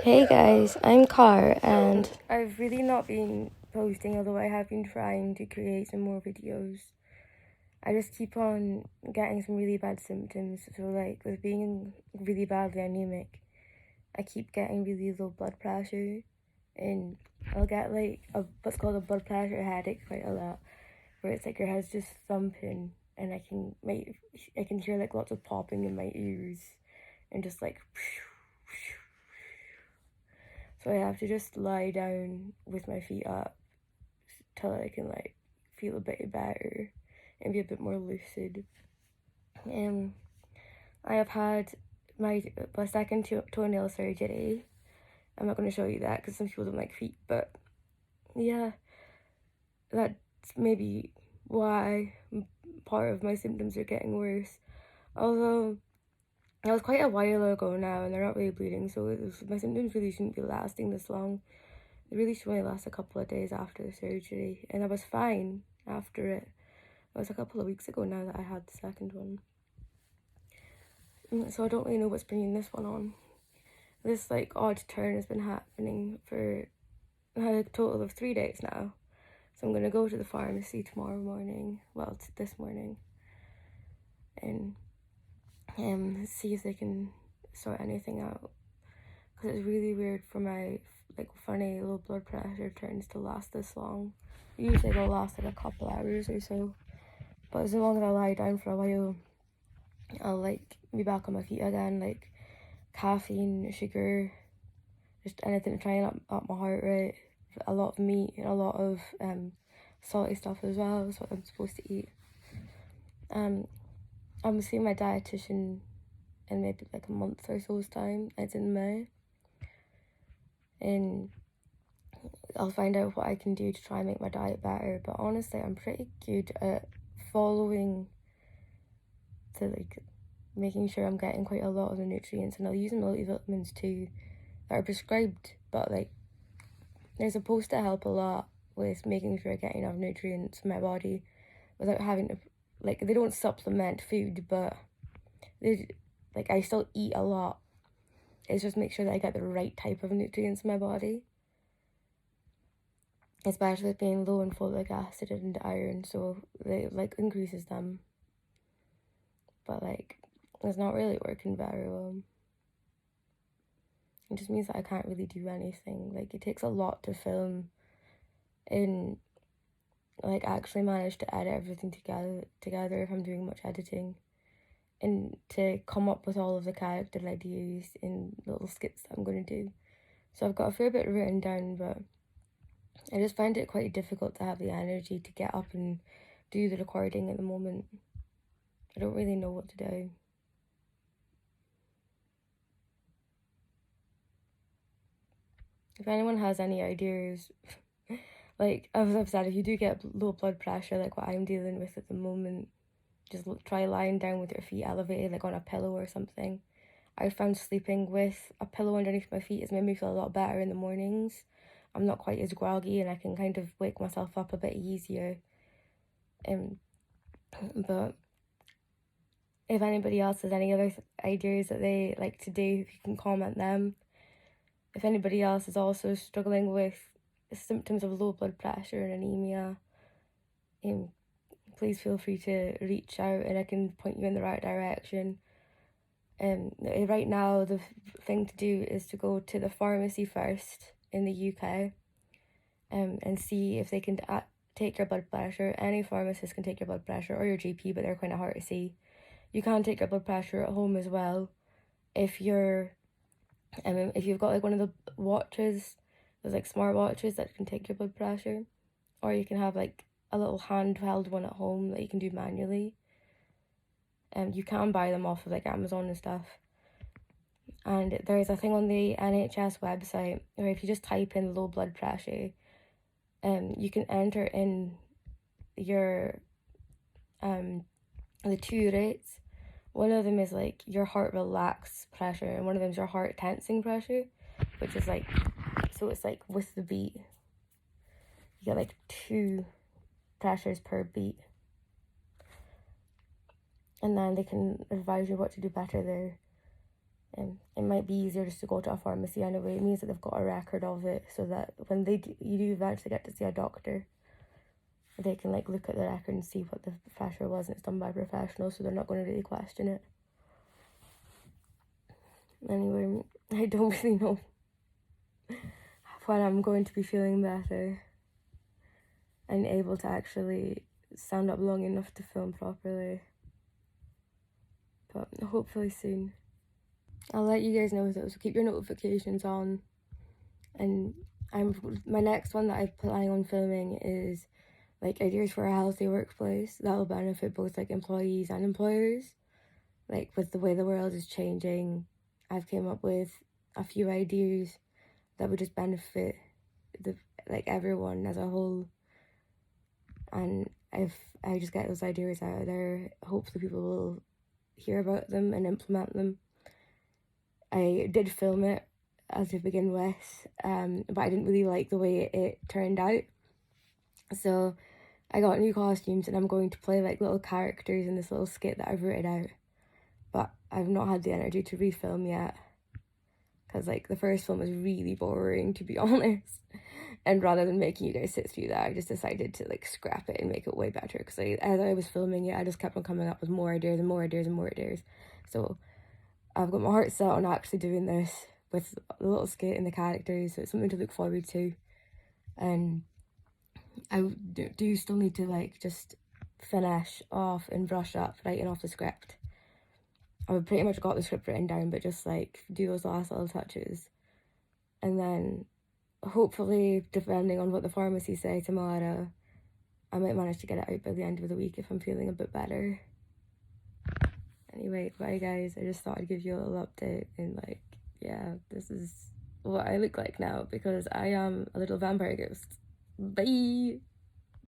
Hey guys, I'm Car, and I've really not been posting, although I have been trying to create some more videos. I just keep on getting some really bad symptoms, so like with being really badly anemic, I keep getting really low blood pressure, and I'll get like what's called a blood pressure headache quite a lot, where it's like your head's just thumping, and I can hear like lots of popping in my ears, and just like. So I have to just lie down with my feet up till I can like feel a bit better and be a bit more lucid. I have had my second toenail surgery. I'm not going to show you that because some people don't like feet, but yeah, that's maybe why part of my symptoms are getting worse. Although that was quite a while ago now, and they're not really bleeding, so my symptoms really shouldn't be lasting this long. It really should only last a couple of days after the surgery, and I was fine after it. It was a couple of weeks ago now that I had the second one. So I don't really know what's bringing this one on. This like odd turn has been happening for a total of 3 days now. So I'm gonna go to the pharmacy tomorrow morning. Well, it's this morning, and see if they can sort anything out. Because it's really weird for my like funny low blood pressure turns to last this long. Usually they'll last like a couple hours or so. But as long as I lie down for a while, I'll like be back on my feet again. Like caffeine, sugar, just anything to try and up my heart rate. A lot of meat and a lot of salty stuff as well is what I'm supposed to eat. I'm seeing my dietitian in maybe like a month or so's time. It's in May, and I'll find out what I can do to try and make my diet better. But honestly, I'm pretty good at following to like making sure I'm getting quite a lot of the nutrients, and I'll use multivitamins too that are prescribed, but like they're supposed to help a lot with making sure I get enough nutrients in my body without having to like they don't supplement food, but they like I still eat a lot. It's just make sure that I get the right type of nutrients in my body, especially with being low in folic acid and iron, so they like increases them, but like it's not really working very well. It just means that I can't really do anything. Like it takes a lot to film and like actually manage to edit everything together if I'm doing much editing, and to come up with all of the character ideas in little skits that I'm going to do. So I've got a fair bit written down, but I just find it quite difficult to have the energy to get up and do the recording at the moment. I don't really know what to do. If anyone has any ideas, like I've said, if you do get low blood pressure, like what I'm dealing with at the moment, just try lying down with your feet elevated, like on a pillow or something. I found sleeping with a pillow underneath my feet has made me feel a lot better in the mornings. I'm not quite as groggy, and I can kind of wake myself up a bit easier. But if anybody else has any other ideas that they like to do, if you can comment them. If anybody else is also struggling with symptoms of low blood pressure and anemia, please feel free to reach out and I can point you in the right direction. Right now, the thing to do is to go to the pharmacy first in the UK and see if they can take your blood pressure. Any pharmacist can take your blood pressure, or your GP, but they're kind of hard to see. You can take your blood pressure at home as well if you've got like one of the watches, there's like smart watches that can take your blood pressure, or you can have like a little handheld one at home that you can do manually. You can buy them off of like Amazon and stuff. And there's a thing on the NHS website where if you just type in low blood pressure, you can enter in your the two rates. One of them is like your heart relaxed pressure, and one of them is your heart tensing pressure, which is like, so it's like with the beat, you get like 2 pressures per beat, and then they can advise you what to do better there. It might be easier just to go to a pharmacy anyway. It means that they've got a record of it, so that when you do eventually get to see a doctor, they can like look at the record and see what the pressure was, and it's done by a professional, so they're not going to really question it. Anyway, I don't really know when I'm going to be feeling better and able to actually stand up long enough to film properly, but hopefully soon. I'll let you guys know though, so keep your notifications on. And my next one that I'm planning on filming is like ideas for a healthy workplace that will benefit both like employees and employers. Like with the way the world is changing, I've came up with a few ideas that would just benefit everyone as a whole. And if I just get those ideas out there, hopefully people will hear about them and implement them. I did film it as to begin with, but I didn't really like the way it turned out. So I got new costumes and I'm going to play like little characters in this little skit that I've written out. But I've not had the energy to refilm yet, because like the first film was really boring, to be honest. And rather than making you guys sit through that, I just decided to like scrap it and make it way better, because as I was filming it, I just kept on coming up with more ideas and more ideas and more ideas. So I've got my heart set on actually doing this with the little skit and the characters, so it's something to look forward to. And I do still need to like just finish off and brush up writing off the script. I've pretty much got the script written down, but just like do those last little touches. And then hopefully, depending on what the pharmacy say tomorrow, I might manage to get it out by the end of the week if I'm feeling a bit better. Anyway, bye guys. I just thought I'd give you a little update, and like, yeah, this is what I look like now because I am a little vampire ghost. Bye!